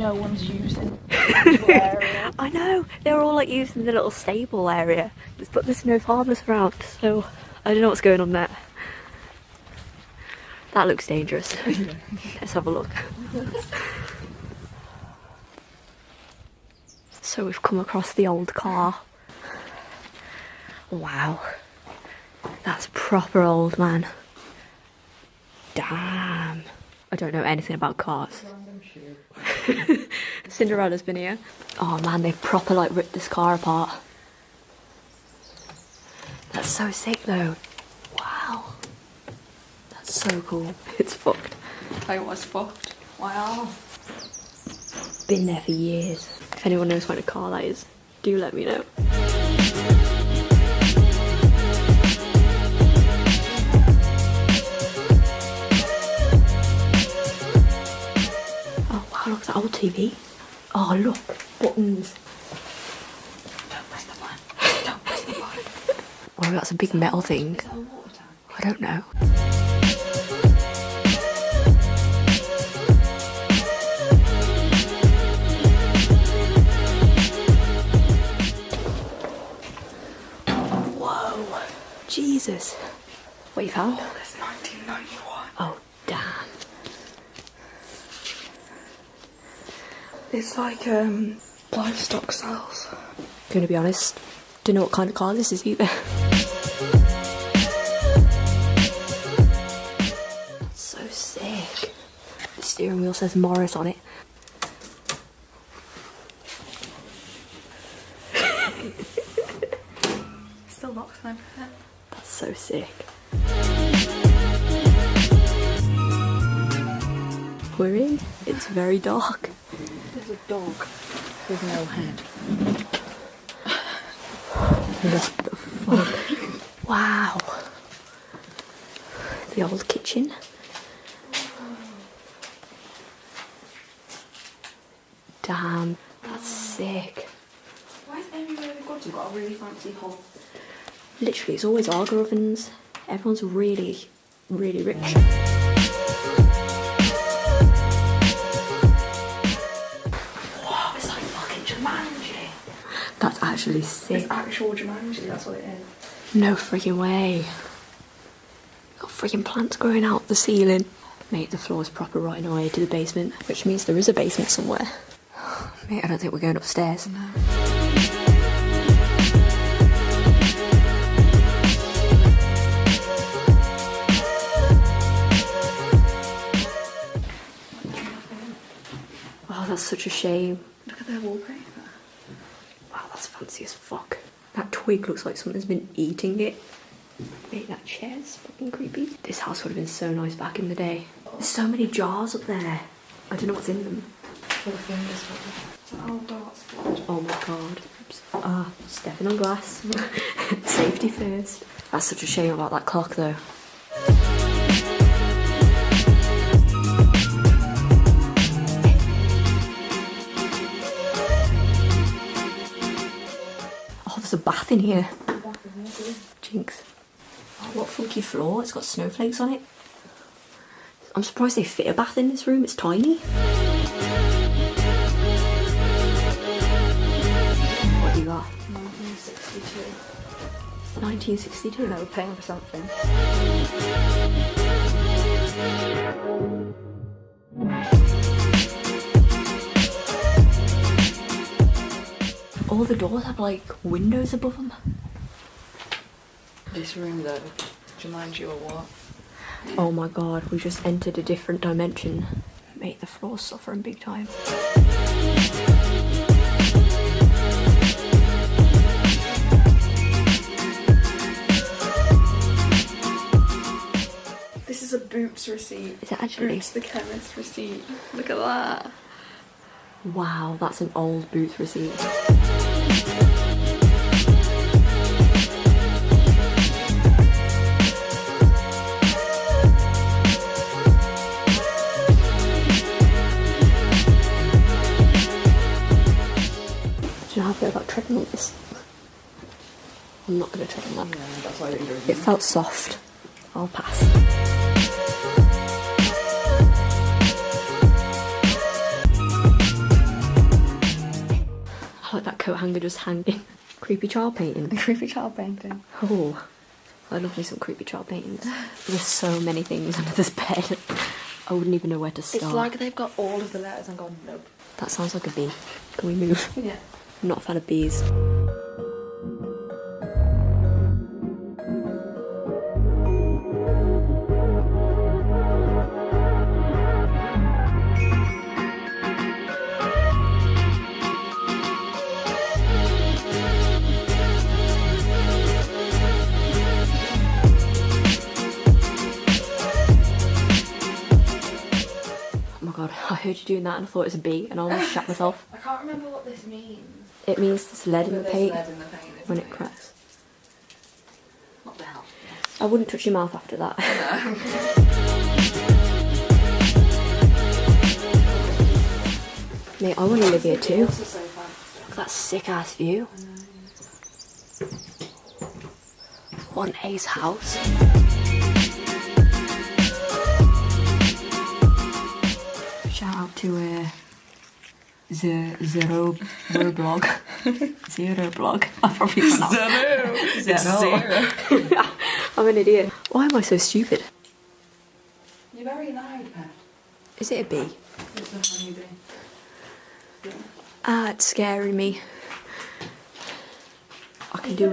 no one's using the area. I know, they were all like using the little stable area, but there's no farmers around, so I don't know what's going on there. That looks dangerous. Let's have a look. So we've come across the old car. Wow. That's proper old, man. Damn. I don't know anything about cars. Cinderella's been here. Oh man, they've proper like ripped this car apart. That's so sick though. Wow. That's so cool. It's fucked. I was fucked. Wow. Been there for years. If anyone knows what a car that is, do let me know. Oh wow, look at that old TV. Oh look, buttons. Don't press the button. Don't press the button. Oh, that's a big metal thing. Is that a water tank? I don't know. Whoa, Jesus. What you found? Oh, that's 1991. Oh, damn. It's like livestock sales. Gonna be honest, don't know what kind of car this is either. That's so sick. The steering wheel says Morris on it. Still locks and everything. That's so sick. We're in. It's very dark. There's a dog with no head. What the fuck? Wow. The old kitchen. Damn, that's sick. Why is everywhere we've got got a really fancy hall? Literally, it's always Arga ovens. Everyone's really, really rich. Wow, it's like fucking Jumanji. That's actually sick. It's actual Jumanji, that's what it is. No freaking way. Got freaking plants growing out the ceiling. Mate, the floor's proper rotting away to the basement, which means there is a basement somewhere. Mate, I don't think we're going upstairs. No. Oh, that's such a shame. Look at their wallpaper. Wow, that's fancy as fuck. That twig looks like something's been eating it. Mate, that chair's fucking creepy. This house would have been so nice back in the day. There's so many jars up there. I don't know what's in them. Full of fingers. It's an old dart's blood. Oh my god. Oops. Ah, stepping on glass. Safety first. That's such a shame about that clock though. Oh, there's a bath in here. Jinx. Oh, what funky floor. It's got snowflakes on it. I'm surprised they fit a bath in this room. It's tiny. What do you got? 1962. 1962? They were paying for something. All the doors have like windows above them. This room though, Jumanji or what? Oh my god, we just entered a different dimension. Mate, the floor's suffering big time. This is a Boots receipt. Is it actually? Boots the chemist receipt. Look at that. Wow, that's an old Boots receipt. Do you know how I feel about treading on this? I'm not going to tread on that. Yeah, that's why they do It felt soft. I'll pass. coat hanger just hanging. Creepy child painting. Creepy child painting. Oh, I love me some creepy child paintings. There's so many things under this bed. I wouldn't even know where to start. It's like they've got all of the letters and gone, nope. That sounds like a bee. Can we move? Yeah. I'm not a fan of bees. I heard you doing that and I thought it was a bee and I almost shat myself. I can't remember what this means. It means there's lead in the paint Lead in the paint when it cracks. What the hell? I wouldn't touch your mouth after that. No. Mate, I want to live here too. So fast. Look at that sick ass view. What an ace house. Shout out to Zero blog. Zero blog. I probably pronounced Zero. I'm an idiot. Why am I so stupid? You're very loud, Pat. Is it a bee? It's a honey bee. Yeah. Ah, it's scaring me. I can deal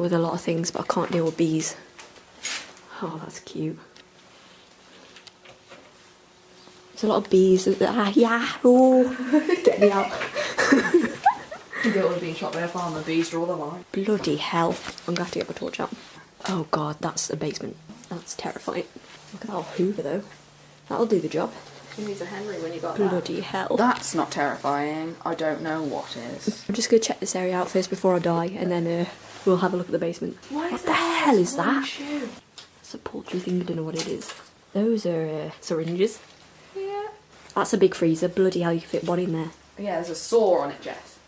with a lot of things, but I can't deal with bees. Oh, that's cute. There's a lot of bees. Yeah. Oh, get me out. You don't want to be shot by a farm, the bees draw the line. Bloody hell. I'm going to have to get my torch out. Oh god, that's a basement. That's terrifying. Look at that old Hoover though. That'll do the job. You need a Henry when you got Bloody hell. That's not terrifying. I don't know what is. I'm just going to check this area out first before I die, and then we'll have a look at the basement. What the hell is that? It's a poultry thing, I don't know what it is. Those are syringes. Yeah. That's a big freezer. Bloody hell, you can fit one in there. Yeah, there's a saw on it, Jess.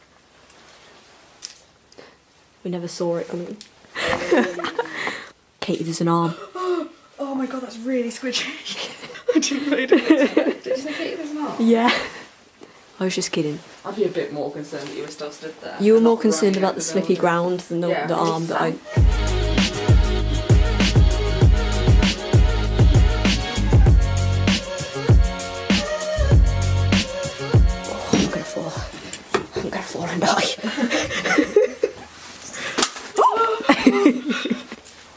We never saw it coming. Katie, there's an arm. Oh my god, that's really squidgy. I didn't expect it. Did you say Katie, there's an arm? Yeah. I was just kidding. I'd be a bit more concerned that you were still stood there. You were more concerned about the slippy ground than the arm that I... Oh, I'm gonna fall. I'm gonna fall and die.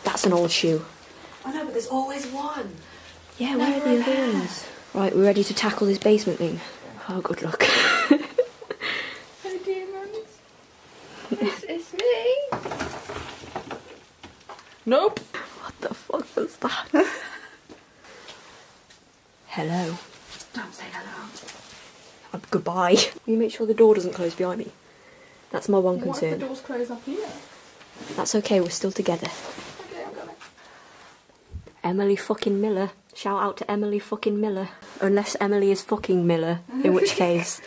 That's an old shoe. I know, but there's always one. Yeah, where are the other ones? Right, we're ready to tackle this basement thing. Oh, good luck. Hey, demons. It's me. Nope. What the fuck was that? Hello. Don't say hello. Goodbye. You make sure the door doesn't close behind me. That's my one What if concern. the doors close up here? That's okay, we're still together. Okay, I'm going. Emily fucking Miller. Shout out to Emily fucking Miller. Unless Emily is fucking Miller, in which case,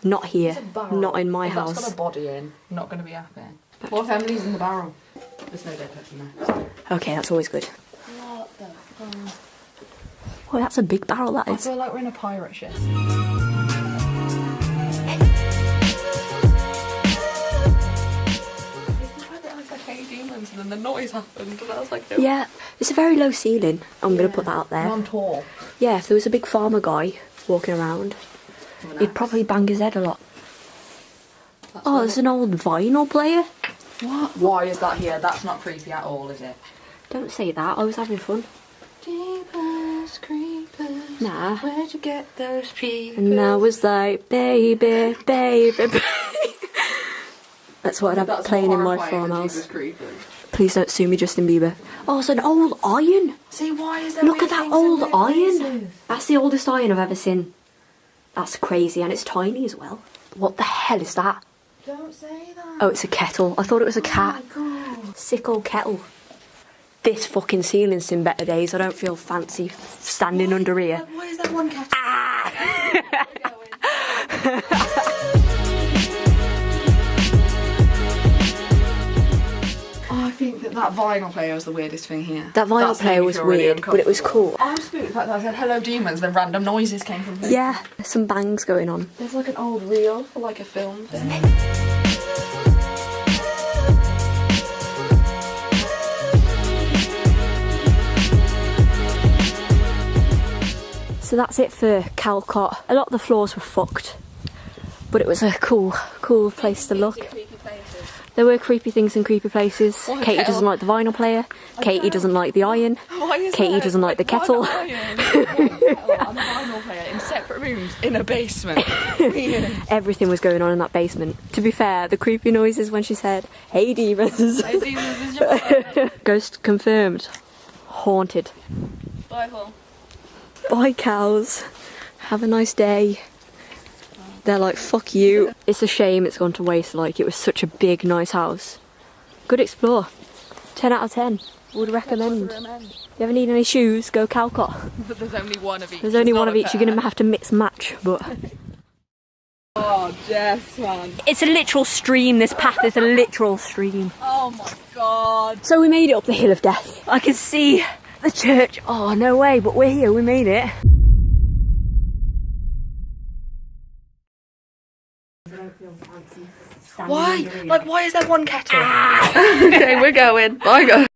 not here, not in my house. That's got a body in. Not going to be happy. What if Emily's in the barrel? There's no dead person there. Okay, that's always good. What the fuck? Oh, that's a big barrel, that I is. feel like we're in a pirate ship. Demons, and then the noise happened, and I was like, no. Yeah, it's a very low ceiling. I'm going to put that out there. Non-tall. Yeah, if there was a big farmer guy walking around, he'd probably bang his head a lot. Oh, there's an old vinyl player. What? Why is that here? That's not creepy at all, is it? Don't say that, I was having fun. Jeepers creepers. Nah. Where'd you get those peepers? And I was like, baby, baby, baby. That's what I'd have playing in my farmhouse. Please don't sue me, Justin Bieber. Oh, it's an old iron. See, why is there Look at that old iron. places? That's the oldest iron I've ever seen. That's crazy, and it's tiny as well. What the hell is that? Don't say that. Oh, it's a kettle. I thought it was a cat. Oh my god. Sick old kettle. This fucking ceiling's seen better days. I don't feel fancy standing under here. Why is that one cat? I think that That vinyl player was the weirdest thing here. That vinyl That's player made me was feel really weird, but it was cool. I'm spooked the fact that I said hello demons, then random noises came from here. Yeah, there's some bangs going on. There's like an old reel for like a film thing. So that's it for Calcott. A lot of the floors were fucked, but it was a cool place to look. There were creepy things in creepy places. Katie doesn't like the vinyl player. Katie doesn't like the iron. Katie doesn't like the kettle. And the vinyl player in separate rooms in a basement. Everything was going on in that basement. To be fair, the creepy noises when she said, "Hey demons." Hey demons, is your Ghost confirmed. Haunted. Bye, Paul. Bye, cows. Have a nice day. They're like, fuck you. It's a shame it's gone to waste, like, it was such a big, nice house. Good explore. 10 out of 10. Would recommend. If you ever need any shoes, go Calcott. But there's only one of each. There's only one of each. You're going to have to mix match, but... Oh, Jess, man. It's a literal stream, this path is a literal stream. Oh my god. So we made it up the hill of death. I can see the church. Oh, no way, but we're here, we made it. Why? Like, why is there one kettle? Okay, we're going. Bye, guys.